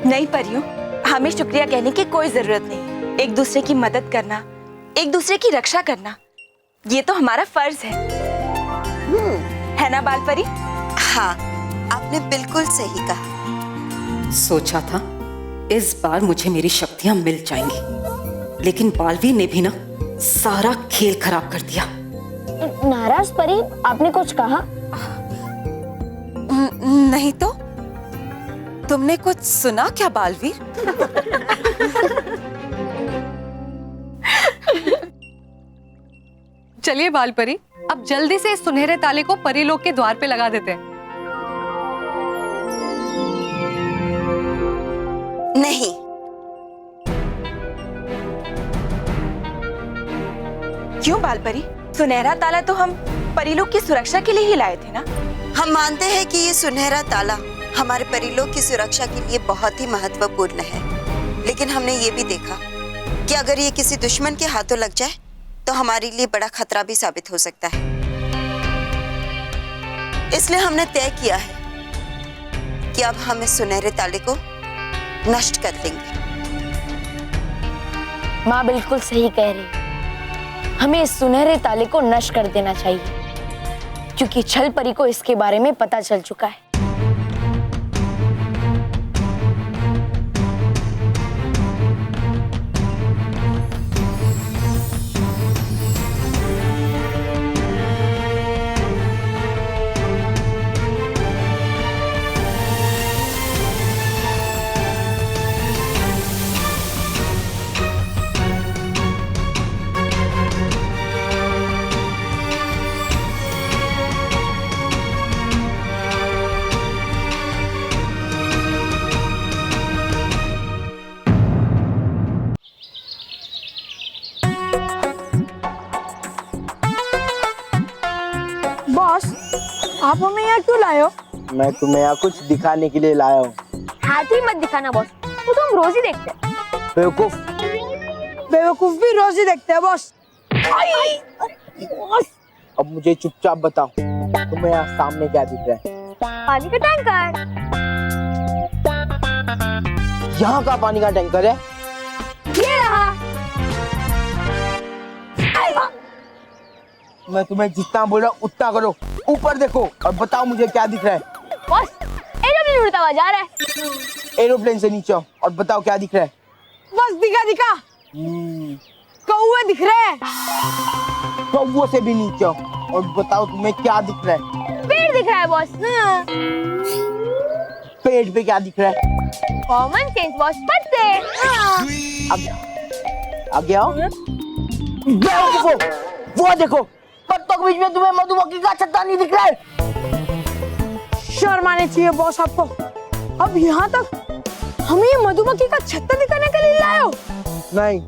नहीं परियों, हमें शुक्रिया कहने की कोई जरूरत नहीं। एक दूसरे की मदद करना, एक दूसरे की रक्षा करना, ये तो हमारा फर्ज है ना बाल परी? हाँ, आपने बिल्कुल सही कहा। सोचा था इस बार मुझे मेरी शक्तियां मिल जाएंगी, लेकिन बालवीर ने भी ना सारा खेल खराब कर दिया। नाराज परी, आपने कुछ कहा? नहीं तो। तुमने कुछ सुना क्या बालवीर? चलिए बालपरी, अब जल्दी से इस सुनहरे ताले को परीलोक के द्वार पे लगा देते हैं। नहीं, क्यों बालपरी? सुनहरा ताला तो हम परीलोक की सुरक्षा के लिए ही लाए थे ना। हम मानते हैं कि ये सुनहरा ताला हमारे परिलोक की सुरक्षा के लिए बहुत ही महत्वपूर्ण है, लेकिन हमने ये भी देखा कि अगर ये किसी दुश्मन के हाथों लग जाए तो हमारे लिए बड़ा खतरा भी साबित हो सकता है। इसलिए हमने तय किया है कि अब हम इस सुनहरे ताले को नष्ट कर देंगे। माँ बिल्कुल सही कह रही है, हमें इस सुनहरे ताले को नष्ट कर देना चाहिए, क्योंकि छल परी को इसके बारे में पता चल चुका है। बॉस, आप हमें यहाँ क्यों लाए हो? मैं तुम्हें यहाँ कुछ दिखाने के लिए लाया हूँ। हाथी मत दिखाना बॉस, वो तो हम रोज ही देखते हैं। बेवकूफ, बेवकूफ भी रोज ही देखते हैं बॉस। अब मुझे चुपचाप बताओ, तुम्हें यहाँ सामने क्या दिख रहा है? पानी का टैंकर। यहाँ का पानी का टैंकर है? ये रहा। मैं तुम्हें जितना बोल रहा हूँ उतना करो। ऊपर देखो और बताओ मुझे क्या दिख रहा है। बॉस एरोप्लेन उड़ता हुआ जा रहा है। एरोप्लेन से नीचे आओ और बताओ क्या दिख रहा है। बस दिखा कौवे दिख रहे हैं। कौवों से भी नीचे आओ और बताओ तुम्हें क्या दिख रहा है। पेड़ दिख रहा है बॉस। पेड़ पे क्या दिख रहा है? कॉमन सेंस बॉस, पत्ते। आगे आओ। वो देखो, पत्तों के बीच में तुम्हें मधुमक्खी का छत्ता नहीं दिख रहा है? शर्म आनी चाहिए बॉस आपको। अब यहाँ तक हमें ये मधुमक्खी का छत्ता दिखाने के लिए लाए हो? नहीं,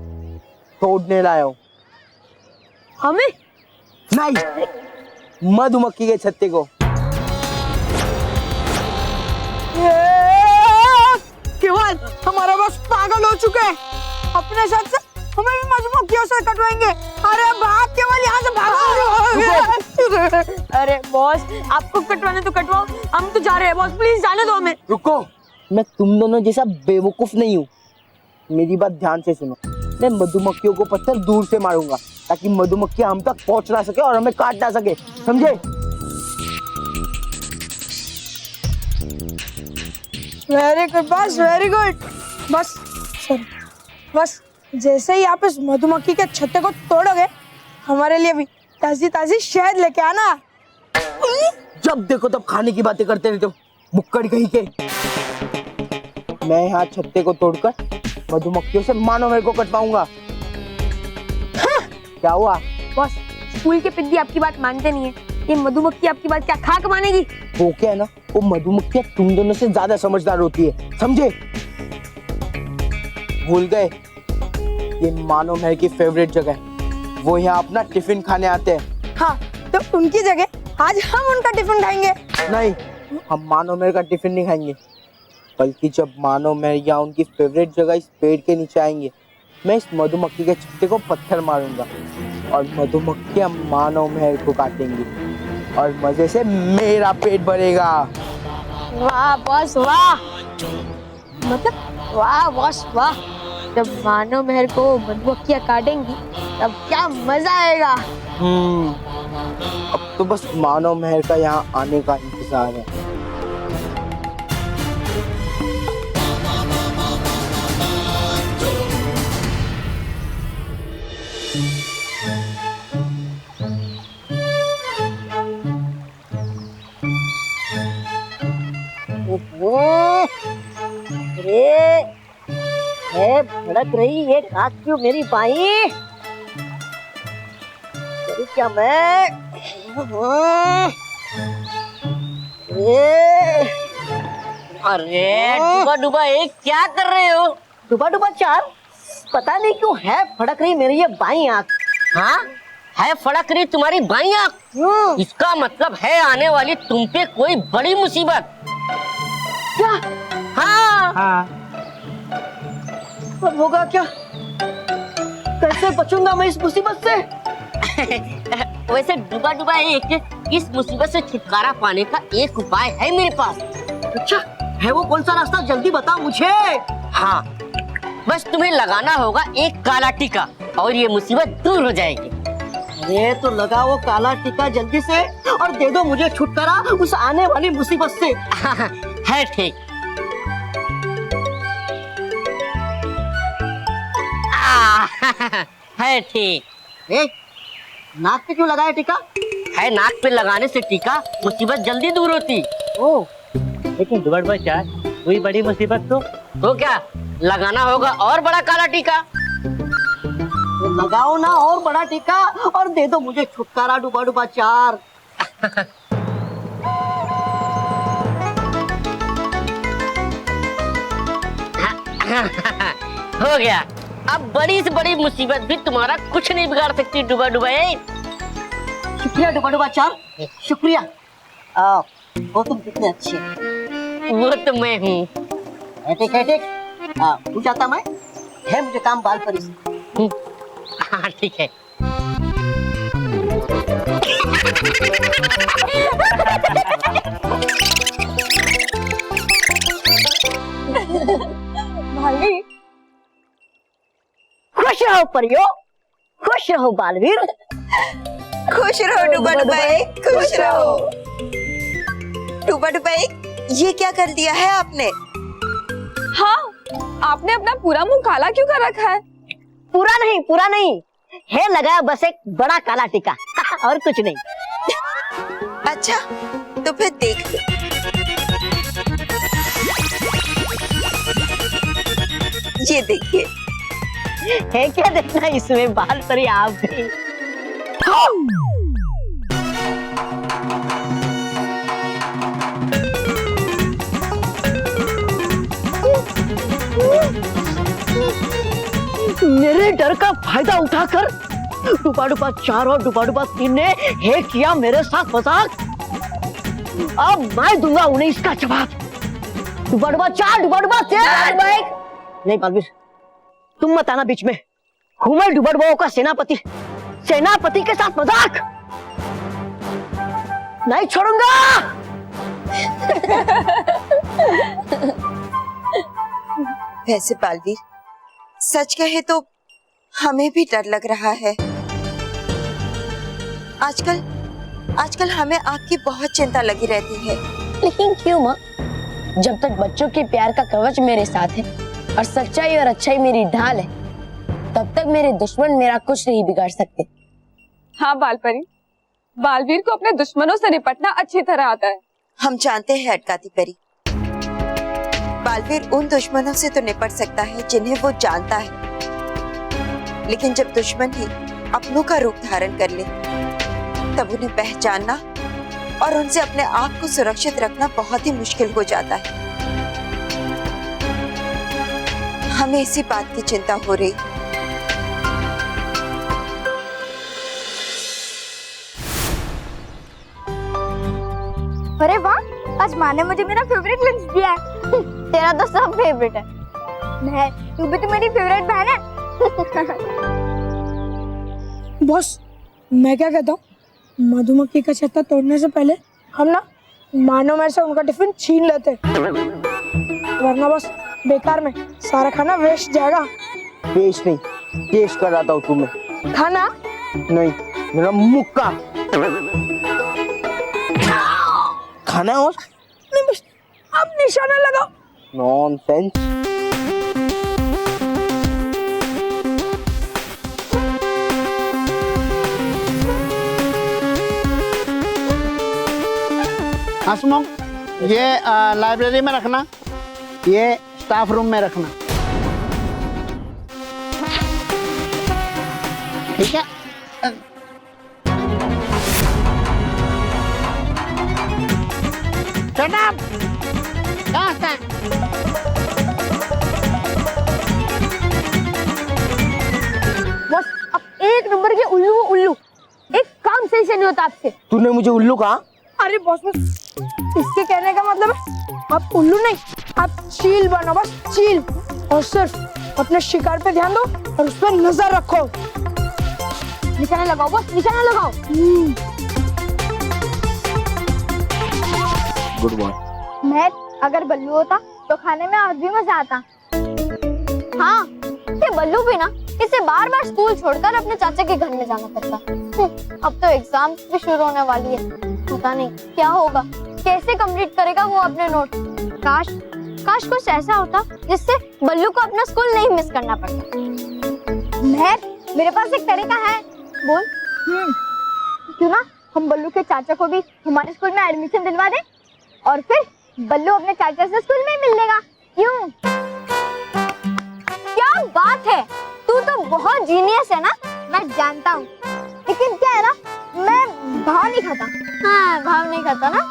तोड़ने लाया हूँ। हमें? नहीं, मधुमक्खी के छत्ते को। केवल हमारे बॉस पागल हो चुके हैं। अपने साथ से हमें भी मधुमक्खियों से कटवाएंगे। अरे भाग केवल, यहाँ से भागो। अरे बॉस, आपको कटवाने तो कटवाओ, हम तो जा रहे हैं बॉस, प्लीज जाने दो हमें। रुको, मैं तुम दोनों जैसा बेवकूफ नहीं हूँ। मेरी बात ध्यान से सुनो। मैं मधुमक्खियों को पत्थर दूर से मारूंगा ताकि मधुमक्खियां हम तक पहुंच ना सके और हमें काट ना सके, समझे? Very good boss, very good. बस सॉरी, बस जैसे ही आप इस मधुमक्खी के छत्ते को तोड़ोगे, हमारे लिए भी ताजी ताजी शहद लेके आना। जब देखो तब खाने की बातें करते रहते हो, मुक्कड़ कहीं के। मैं यहाँ छत्ते को तोड़कर मधुमक्खियों से मानो मेरे को कटवाऊंगा। हाँ। क्या हुआ? बॉस स्कूल के पिद्दी आपकी बात मानते नहीं है, ये मधुमक्खी आपकी बात क्या खाक मानेगी? वो क्या है ना, वो मधुमक्खियां तुम दोनों से ज्यादा समझदार होती है, समझे? भूल गए? ये मानो महल की फेवरेट जगह, वो यहाँ अपना टिफिन खाने आते हैं। हाँ, तो उनकी जगह आज हम उनका टिफिन खाएंगे। नहीं, हम मानो महल का टिफिन नहीं खाएंगे, बल्कि जब मानो महल या उनकी फेवरेट जगह इस पेड़ के नीचे आएंगे, मैं इस मधुमक्खी के छत्ते को पत्थर मारूंगा और मधुमक्खियां मानो महल को काटेंगी और मजे से मेरा पेट भरेगा। वाह बॉस वाह, मतलब वाह बॉस वाह। जब मानो महल को मधुमक्खियां काटेंगी तब क्या मजा आएगा। अब तो बस मानो महल का यहाँ आने का इंतजार है। भड़क रही ये खाक क्यों मेरी बाई? क्या मैं अरे डूबा डूबा एक क्या कर रहे हो? डूबा डूबा चार, पता नहीं क्यों है फड़क रही मेरी ये बाई आँख। हाँ है फड़क रही तुम्हारी बाई आँख? इसका मतलब है आने वाली तुम पे कोई बड़ी मुसीबत। क्या? हाँ अब होगा क्या? कैसे बचूंगा मैं इस मुसीबत से? वैसे डूबा डूबा एक इस मुसीबत से छुटकारा पाने का एक उपाय है मेरे पास। अच्छा है, वो कौन सा रास्ता? जल्दी बताओ मुझे। हाँ बस तुम्हें लगाना होगा एक काला टीका और ये मुसीबत दूर हो जाएगी। अरे तो लगा वो काला टीका जल्दी से और दे दो मुझे छुटकारा उस आने वाली मुसीबत से। है ठीक। है ठीक। नाक पे क्यों लगाया टीका? है नाक पे लगाने से टीका मुसीबत जल्दी दूर होती। ओह, लेकिन दुबड़ चार कोई बड़ी मुसीबत तो क्या लगाना होगा और बड़ा काला टीका। तो लगाओ ना और बड़ा टीका और दे दो मुझे छुटकारा डूबा डूबा चार। हो गया। अब बड़ी से बड़ी मुसीबत भी तुम्हारा कुछ नहीं बिगाड़ सकती डूबा डूबा। शुक्रिया डूबा डूबा चार, शुक्रिया। वो तुम कितने अच्छे हो। वो तो मैं हूँ। ठीक है ठीक। पूछ आता मैं, है मुझे काम बाल परी से। हाँ ठीक है। भाभी खुश रहो परियो, खुश रहो बालवीर। खुश रहो डुबा डुबाई, खुश रहो। डुबा डुबाई, ये क्या कर दिया है आपने? हाँ, आपने अपना पूरा मुंह काला क्यों कर रखा है? पूरा नहीं है, लगाया बस एक बड़ा काला टीका और कुछ नहीं। अच्छा, तो फिर देख लो। ये देखिए। है क्या देखना इसमें, बाल परी आप भी। मेरे डर का फायदा उठाकर डुबा डुबा 4 और डुबा डुबा 3 ने है किया मेरे साथ मजाक। अब मैं दूंगा उन्हें इसका जवाब। डुबा डुबा 4, डुबा डुबा 3। नहीं बालवीर, तुम मत आना बीच में। हूं मैं डुबा डुबाओं का सेनापति, सेनापति के साथ मजाक नहीं छोड़ूंगा। वैसे बालवीर, सच कहे तो हमें भी डर लग रहा है। आजकल हमें आपकी बहुत चिंता लगी रहती है। लेकिन क्यों माँ? जब तक बच्चों के प्यार का कवच मेरे साथ है और सच्चाई और अच्छाई मेरी ढाल है, तब तक मेरे दुश्मन मेरा कुछ नहीं बिगाड़ सकते। हाँ बालपरी, बालवीर को अपने दुश्मनों से निपटना अच्छी तरह आता है। हम जानते हैं अटकाती परी, बालवीर उन दुश्मनों से तो निपट सकता है जिन्हें वो जानता है, लेकिन जब दुश्मन ही अपनों का रूप धारण कर ले, तब उन्हें पहचानना और उनसे अपने आप को सुरक्षित रखना बहुत ही मुश्किल हो जाता है। हमें इसी बात की चिंता हो रही। अरे वाह, आज माँ ने मुझे मेरा फेवरेट लंच दिया है। तेरा तो सब फेवरेट है। मैं, तू भी तो मेरी फेवरेट बहन है। बॉस, मैं क्या कहता हूँ, मधुमक्खी का छत्ता तोड़ने से पहले हम ना मानो में से उनका टिफिन छीन लेते, वरना बस बेकार में सारा खाना वेस्ट जाएगा। वेस्ट नहीं, टेस्ट कराता हूँ तुम्हें। खाना नहीं, मेरा मुक्का खाना है। और नहीं, बस अब निशाना लगाओ। नॉनसेंस। आसमो, ये लाइब्रेरी में रखना, ये स्टाफ रूम में रखना, ठीक है? Shut up! बस अब एक नंबर के उल्लू उल्लू, एक काम सही से नहीं होता आपसे। तूने मुझे उल्लू कहा? अरे बॉस, इसके कहने का मतलब है आप उल्लू नहीं, आप चील बनो, बस चील। और सिर्फ अपने शिकार पे ध्यान दो और उस पर नजर रखो। निशाना लगाओ बस, निशाना लगाओ। Good boy. मैं अगर बल्लू होता तो खाने में आज भी मजा आता। हाँ, ये बल्लू भी ना, इसे बार बार स्कूल छोड़कर अपने चाचा के घर में जाना पड़ता। अब तो एग्जाम भी शुरू होने वाली है, पता नहीं क्या होगा, कैसे कंप्लीट करेगा वो अपने नोट। काश कुछ ऐसा होता जिससे बल्लू को अपना स्कूल नहीं मिस करना पड़ता। मेरे पास एक तरीका है। बोल। क्यों ना हम बल्लू के चाचा को भी हमारे स्कूल में एडमिशन दिलवा दें और फिर बल्लू अपने चाचा से स्कूल में मिल लेगा। क्यों? क्या बात है, तू तो बहुत जीनियस है ना, मैं जानता हूँ। लेकिन क्या है ना, मैं भाव नहीं खाता। हाँ, भाव नहीं खाता ना।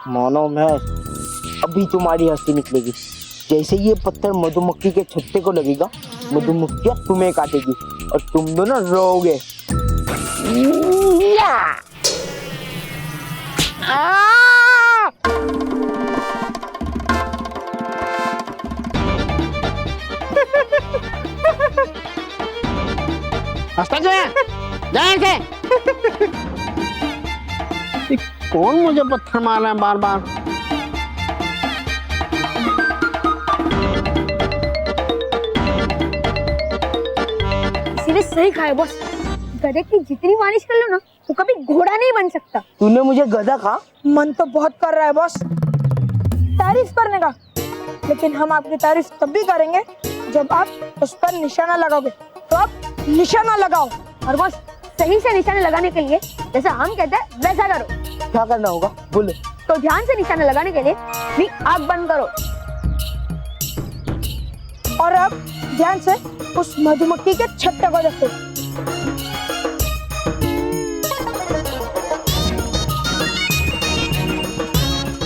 मानो मैं अभी तुम्हारी हंसी निकलेगी। जैसे ये पत्थर मधुमक्खी के छत्ते को लगेगा, मधुमक्खियां तुम्हें काटेगी और तुम दोनों रोओगे। जय से कौन मुझे पत्थर मार रहा है बार बार? इसीलिए सही कहा है बॉस, गधे की जितनी मालिश कर लो ना वो कभी घोड़ा नहीं बन सकता। तूने मुझे गधा कहा? मन तो बहुत कर रहा है बॉस तारीफ करने का, लेकिन हम आपकी तारीफ तब भी करेंगे जब आप उस पर निशाना लगाओगे। तो आप निशाना लगाओ। और बॉस सही से निशाना लगाने के लिए जैसा हम कहते हैं वैसा करो। क्या करना होगा बोलो? तो ध्यान से निशाना लगाने के लिए भी आँख बंद करो और अब ध्यान से उस मधुमक्खी के छत्ते को देखो।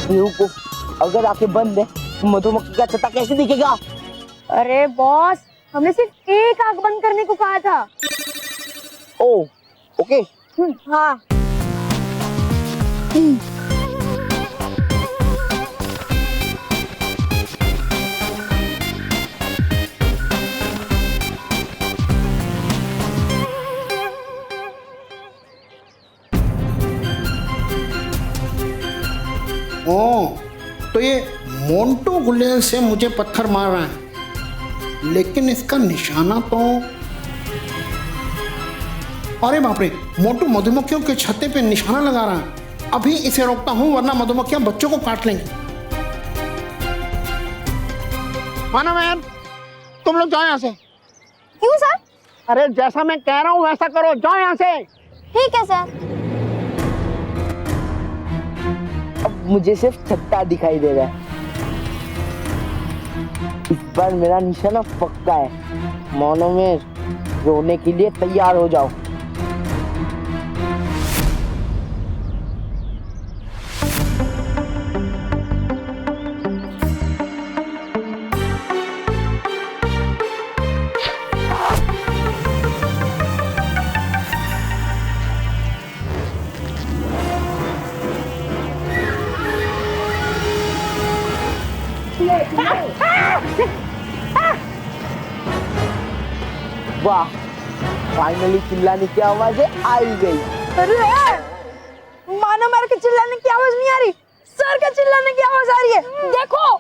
बेवकूफ, अगर आंखें बंद है तो मधुमक्खी का छत्ता कैसे दिखेगा? अरे बॉस हमने सिर्फ एक आँख बंद करने को कहा था। ओ ओके। हाँ ओ, तो ये मोंटू गुलेल से मुझे पत्थर मार रहा है, लेकिन इसका निशाना तो, अरे बाप रे, मोंटू मधुमक्खियों के छत्ते पे निशाना लगा रहा है। अभी इसे रोकता हूँ वरना मधुमक्खियां बच्चों को काट लेंगी। मानो मैम, तुम लोग जाओ यहाँ से। क्यों सर? अरे जैसा मैं कह रहा हूँ वैसा करो, जाओ यहाँ से। ठीक है सर। अब मुझे सिर्फ छत्ता दिखाई दे रहा है। इस बार मेरा निशाना पक्का है। मोनो में रोने के लिए तैयार हो जाओ। वाह, फाइनली चिल्लाने की आवाजें आ ही गई। अरे मानो मेरे के चिल्लाने की आवाज नहीं आ रही, सर के चिल्लाने की आवाज आ रही है। देखो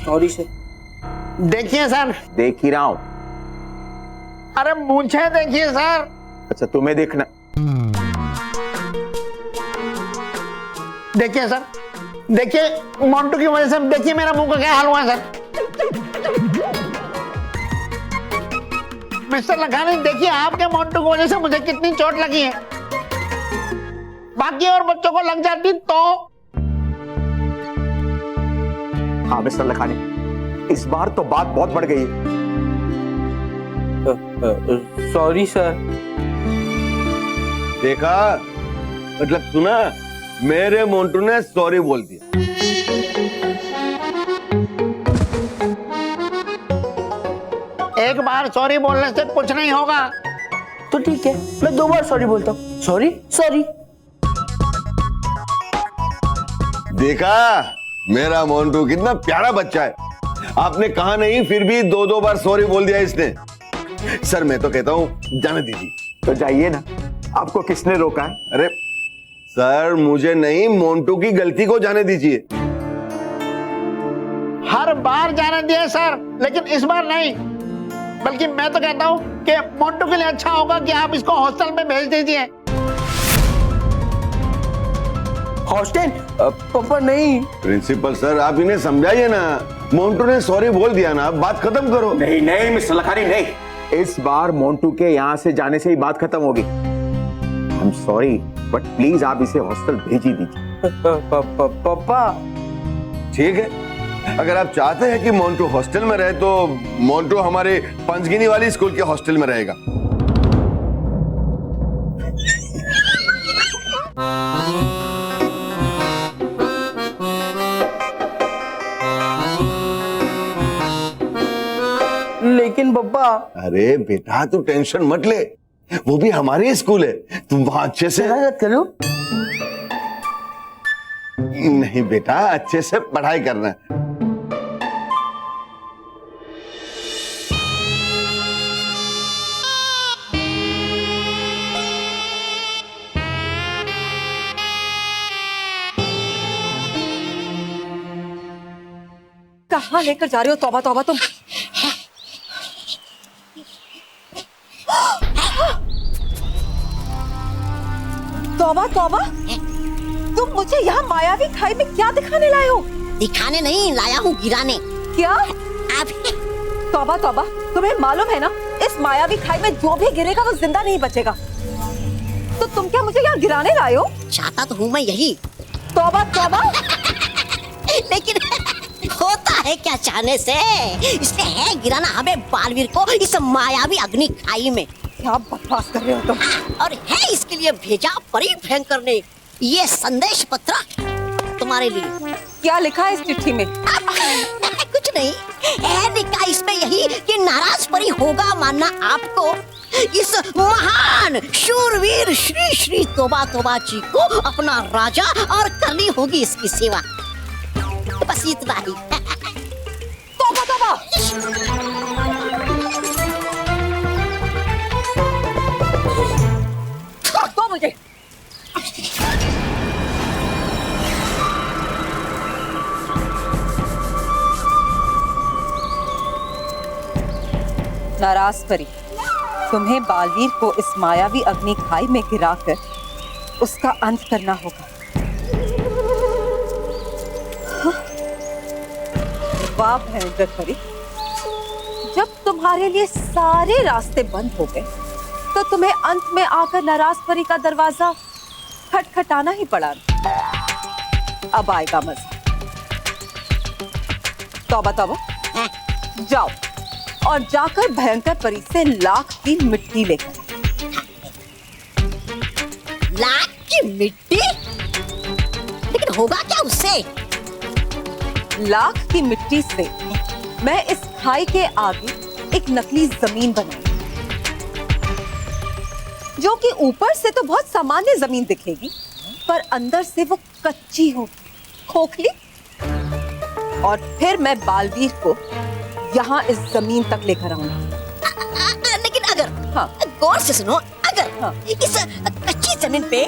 सॉरी सर। देखिए सर। देख ही रहा हूं। अरे मूंछें देखिए सर। अच्छा तुम्हें देखना। देखिए सर, देखिए मोंटू की वजह से, देखिए मेरा मुंह का क्या हाल हुआ है सर। मिस्टर लखानी, देखिए आपके मोंटू की वजह से मुझे कितनी चोट लगी है। बाकी और बच्चों को लग जाती तो। हाँ मिस्टर लखानी, इस बार तो बात बहुत बढ़ गई है। Sorry sir. देखा, मतलब सुना, मेरे मोंटू ने सॉरी बोल दिया। एक बार सॉरी बोलने से कुछ नहीं होगा। तो ठीक है, मैं 2 बार सॉरी बोलता हूँ। Sorry sorry. देखा, मेरा मोंटू कितना प्यारा बच्चा है। आपने कहा नहीं, फिर भी 2-2 बार सॉरी बोल दिया इसने। सर मैं तो कहता हूँ जाने दीजिए। तो जाइए ना, आपको किसने रोका है? अरे सर, मुझे नहीं, मोंटू की गलती को जाने दीजिए। हर बार जाने दिए सर, लेकिन इस बार नहीं। बल्कि मैं तो कहता हूँ कि मोंटू के लिए अच्छा होगा कि आप इसको हॉस्टल में भेज दीजिए। हॉस्टल? पापा नहीं। प्रिंसिपल सर, आप इन्हें समझाइए ना। मोंटू ने सॉरी बोल दिया ना, अब बात खत्म करो। नहीं नहीं मिस्टर लखानी, नहीं, इस बार मोंटू के यहाँ से जाने से ही बात खत्म होगी। I am sorry, but please आप इसे हॉस्टल भेज ही दीजिए। पापा ठीक है, अगर आप चाहते हैं कि मोंटू हॉस्टल में रहे तो मोंटू हमारे पंचगिनी वाली स्कूल के हॉस्टल में रहेगा। लेकिन पापा। अरे बेटा तू टेंशन मत ले, वो भी हमारे स्कूल है, तुम वहां अच्छे से चलो। नहीं बेटा, अच्छे से पढ़ाई करना है। कहाँ लेकर जा रहे हो तौबा तौबा तुम? तौबा तौबा, तुम मुझे यहाँ मायावी खाई में क्या दिखाने लाए हो? दिखाने नहीं लाया हूँ, गिराने। क्या? तौबा तौबा, तुम्हें मालूम है ना इस मायावी खाई में जो भी गिरेगा वो जिंदा नहीं बचेगा। तो तुम क्या मुझे यहाँ गिराने लाए हो? चाहता तो हूँ मैं यही। तौबा तौबा। लेकिन होता है क्या चाहने से, इसलिए है गिराना हमें बालवीर को इस मायावी अग्नि खाई में। क्या बकवास कर रहे हो तुम? और है इसके लिए भेजा परी भयंकर ने ये संदेश पत्र तुम्हारे लिए। क्या लिखा है इस चिट्ठी में? कुछ नहीं है, लिखा इसमें यही कि नाराज परी होगा मानना आपको इस महान शूरवीर श्री श्री तोबा तोबा जी को अपना राजा और करनी होगी इसकी सेवा। बस इतना ही। तोबा तोबा। तो मुझे नाराज परी, तुम्हें बालवीर को इस मायावी अग्नि खाई में गिराकर उसका अंत करना होगा। वाह भयंकर परी, जब तुम्हारे लिए सारे रास्ते बंद हो गए तो तुम्हें अंत में आकर नाराज परी का दरवाजा खटखटाना ही पड़ा। अब आएगा मजा। तौबा तौबा, जाओ और जाकर भयंकर परी से लाख की मिट्टी लेकर। लाख की मिट्टी? लेकिन होगा क्या उससे? लाख की मिट्टी से मैं इस खाई के आगे एक नकली जमीन बनाऊंगी, जो कि ऊपर से तो बहुत सामान्य जमीन दिखेगी, पर अंदर से वो कच्ची होगी, खोखली। और फिर मैं बालवीर को यहाँ इस जमीन तक लेकर आऊंगी। लेकिन अगर, हाँ, गौर से सुनो, अगर हाँ, इस कच्ची जमीन पे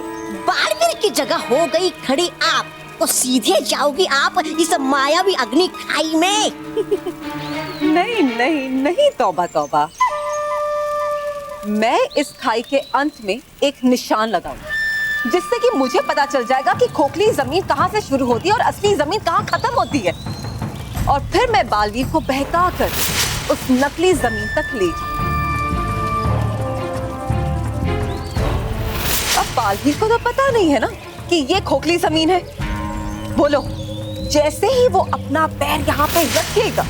बालवीर की जगह हो गई खड़ी आप, तो सीधे जाओगी आप इस मायावी अग्नि खाई में। नहीं नहीं नहीं तौबा तौबा, मैं इस खाई के अंत में एक निशान लगाऊंगी, जिससे कि मुझे पता चल जाएगा कि खोखली जमीन कहाँ से शुरू होती है और असली जमीन कहाँ खत्म होती है। और फिर मैं बालवीर को बहका कर उस नकली जमीन तक ले जाऊंगी। अब बालवीर को तो पता नहीं है ना कि ये खोखली जमीन है। बोलो, जैसे ही वो अपना पैर यहाँ पे रखेगा,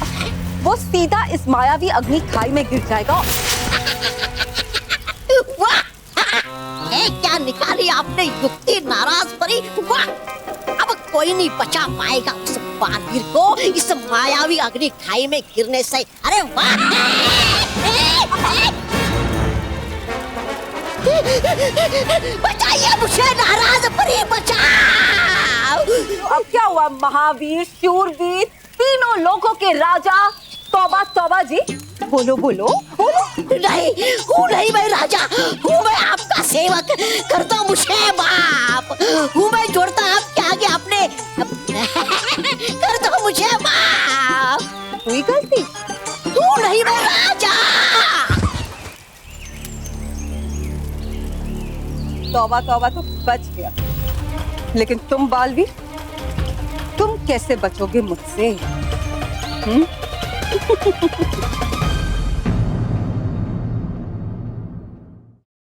वो सीधा इस मायावी अग्नि खाई में गिर जाएगा। वाह! क्या निकाली आपने युक्ति नाराज परी। वाह! अब कोई नहीं बचा पाएगा उस बालवीर को इस मायावी अग्नि खाई में गिरने से। अरे वाह! बचाइए मुझे नाराज परी, बचाओ। अब क्या हुआ महावीर, शूरवीर, तीनों लोगों के राजा तौबा तौबा जी, बोलो बोलो बोलो। नहीं हूँ, नहीं मैं राजा हूँ, मैं आपका सेवक। कर दो मुझे माफ, हूँ मैं जोड़ता आपके आगे अपने। कर दो मुझे माफ। हुई गलती? हूँ नहीं मैं राजा। तौबा तौबा तो बच गया, लेकिन तुम बालवीर, तुम कैसे बचोगे मुझसे?